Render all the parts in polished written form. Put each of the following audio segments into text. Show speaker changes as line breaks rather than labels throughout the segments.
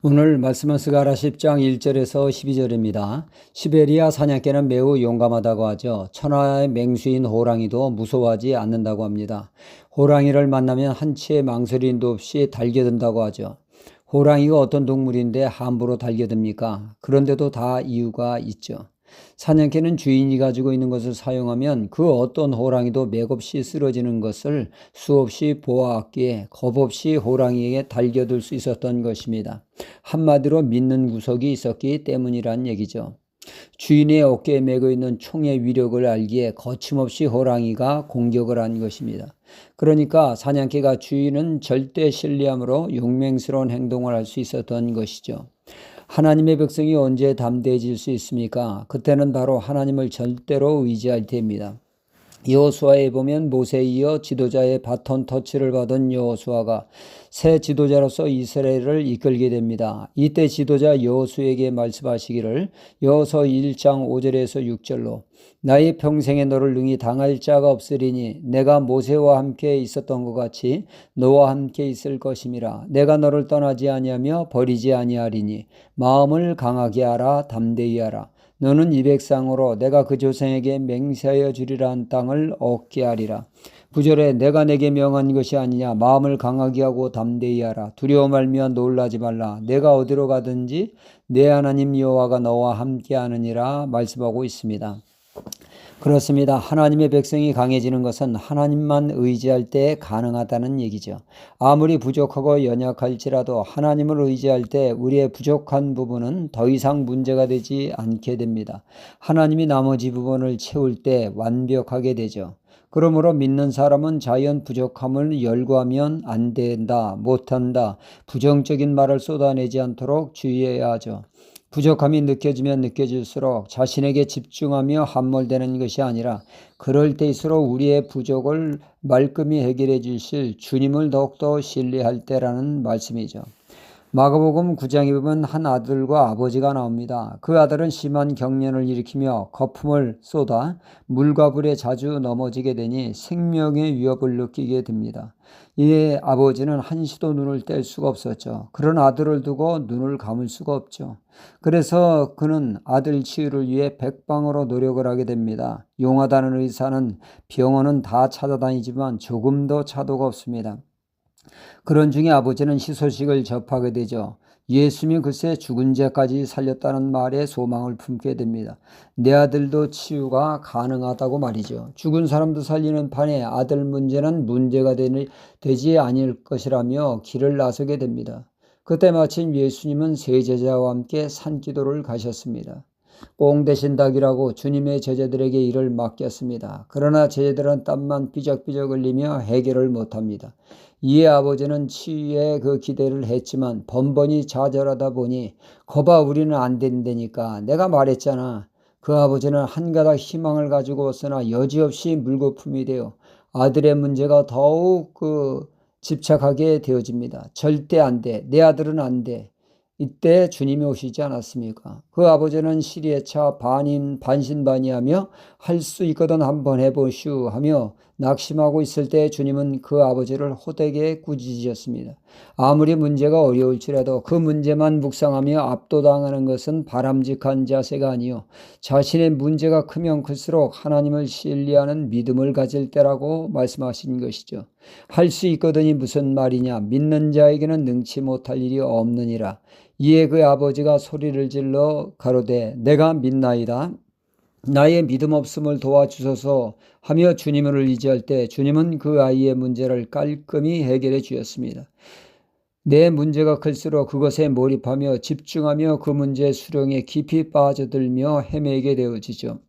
오늘 말씀은 스가랴 10장 1절에서 12절입니다. 시베리아 사냥개는 매우 용감하다고 하죠. 천하의 맹수인 호랑이도 무서워하지 않는다고 합니다. 호랑이를 만나면 한치의 망설임도 없이 달겨든다고 하죠. 호랑이가 어떤 동물인데 함부로 달겨듭니까? 그런데도 다 이유가 있죠. 사냥개는 주인이 가지고 있는 것을 사용하면 그 어떤 호랑이도 맥없이 쓰러지는 것을 수없이 보아왔기에 겁없이 호랑이에게 달겨들 수 있었던 것입니다. 한마디로 믿는 구석이 있었기 때문이란 얘기죠. 주인의 어깨에 메고 있는 총의 위력을 알기에 거침없이 호랑이가 공격을 한 것입니다. 그러니까 사냥개가 주인은 절대 신뢰함으로 용맹스러운 행동을 할 수 있었던 것이죠. 하나님의 백성이 언제 담대해질 수 있습니까? 그때는 바로 하나님을 절대로 의지할 때입니다. 여호수아에 보면 모세에 이어 지도자의 바톤 터치를 받은 여호수아가 새 지도자로서 이스라엘을 이끌게 됩니다. 이때 지도자 여호수에게 말씀하시기를 여호수아 1장 5절에서 6절로 나의 평생에 너를 능히 당할 자가 없으리니 내가 모세와 함께 있었던 것 같이 너와 함께 있을 것임이라. 내가 너를 떠나지 아니하며 버리지 아니하리니 마음을 강하게 하라 담대히 하라. 너는 이 백성으로 내가 그 조상에게 맹세하여 주리라 한 땅을 얻게 하리라. 9절에 내가 내게 명한 것이 아니냐. 마음을 강하게 하고 담대히 하라. 두려워 말며 놀라지 말라. 내가 어디로 가든지 내 하나님 여호와가 너와 함께 하느니라 말씀하고 있습니다. 그렇습니다. 하나님의 백성이 강해지는 것은 하나님만 의지할 때 가능하다는 얘기죠. 아무리 부족하고 연약할지라도 하나님을 의지할 때 우리의 부족한 부분은 더 이상 문제가 되지 않게 됩니다. 하나님이 나머지 부분을 채울 때 완벽하게 되죠. 그러므로 믿는 사람은 자연 부족함을 열거하면 안 된다, 못한다, 부정적인 말을 쏟아내지 않도록 주의해야 하죠. 부족함이 느껴지면 느껴질수록 자신에게 집중하며 함몰되는 것이 아니라 그럴 때일수록 우리의 부족을 말끔히 해결해 주실 주님을 더욱더 신뢰할 때라는 말씀이죠. 마가복음 9장에 보면 한 아들과 아버지가 나옵니다. 그 아들은 심한 경련을 일으키며 거품을 쏟아 물과 불에 자주 넘어지게 되니 생명의 위협을 느끼게 됩니다. 이에 아버지는 한시도 눈을 뗄 수가 없었죠. 그런 아들을 두고 눈을 감을 수가 없죠. 그래서 그는 아들 치유를 위해 백방으로 노력을 하게 됩니다. 용하다는 의사는 병원은 다 찾아다니지만 조금도 차도가 없습니다. 그런 중에 아버지는 희소식을 접하게 되죠. 예수님이 글쎄 죽은 자까지 살렸다는 말에 소망을 품게 됩니다. 내 아들도 치유가 가능하다고 말이죠. 죽은 사람도 살리는 판에 아들 문제는 문제가 되지 아닐 것이라며 길을 나서게 됩니다. 그때 마침 예수님은 세 제자와 함께 산기도를 가셨습니다. 꽁 대신 닭이라고 주님의 제자들에게 일을 맡겼습니다. 그러나 제자들은 땀만 삐적삐적 흘리며 해결을 못합니다. 이에 아버지는 치유에 그 기대를 했지만 번번이 좌절하다 보니 거봐 우리는 안 된다니까 내가 말했잖아. 그 아버지는 한 가닥 희망을 가지고 왔으나 여지없이 물거품이 되어 아들의 문제가 더욱 집착하게 되어집니다. 절대 안 돼. 내 아들은 안 돼. 이때 주님이 오시지 않았습니까? 그 아버지는 시리에 차 반신반의하며 할 수 있거든 한번 해보시오 하며 낙심하고 있을 때 주님은 그 아버지를 호되게 꾸짖으셨습니다. 아무리 문제가 어려울지라도 그 문제만 묵상하며 압도당하는 것은 바람직한 자세가 아니요 자신의 문제가 크면 클수록 하나님을 신뢰하는 믿음을 가질 때라고 말씀하신 것이죠. 할 수 있거든이 무슨 말이냐. 믿는 자에게는 능치 못할 일이 없느니라. 이에 그 아버지가 소리를 질러 가로되 내가 믿나이다. 나의 믿음 없음을 도와주소서 하며 주님을 의지할 때 주님은 그 아이의 문제를 깔끔히 해결해 주었습니다. 내 문제가 클수록 그것에 몰입하며 집중하며 그 문제의 수렁에 깊이 빠져들며 헤매게 되어지죠.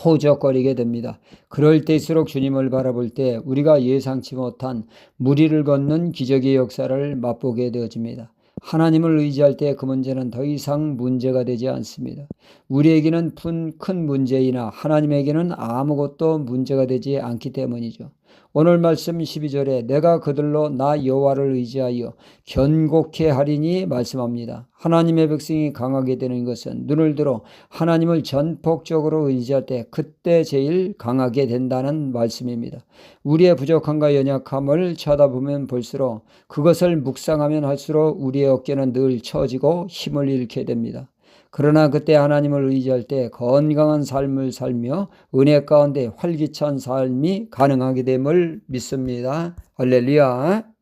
호적거리게 됩니다. 그럴 때일수록 주님을 바라볼 때 우리가 예상치 못한 무리를 걷는 기적의 역사를 맛보게 되어집니다. 하나님을 의지할 때 그 문제는 더 이상 문제가 되지 않습니다. 우리에게는 큰 문제이나 하나님에게는 아무것도 문제가 되지 않기 때문이죠. 오늘 말씀 12절에 내가 그들로 나 여호와를 의지하여 견고케 하리니 말씀합니다. 하나님의 백성이 강하게 되는 것은 눈을 들어 하나님을 전폭적으로 의지할 때 그때 제일 강하게 된다는 말씀입니다. 우리의 부족함과 연약함을 쳐다보면 볼수록 그것을 묵상하면 할수록 우리의 어깨는 늘 처지고 힘을 잃게 됩니다. 그러나 그때 하나님을 의지할 때 건강한 삶을 살며 은혜 가운데 활기찬 삶이 가능하게 됨을 믿습니다. 할렐루야.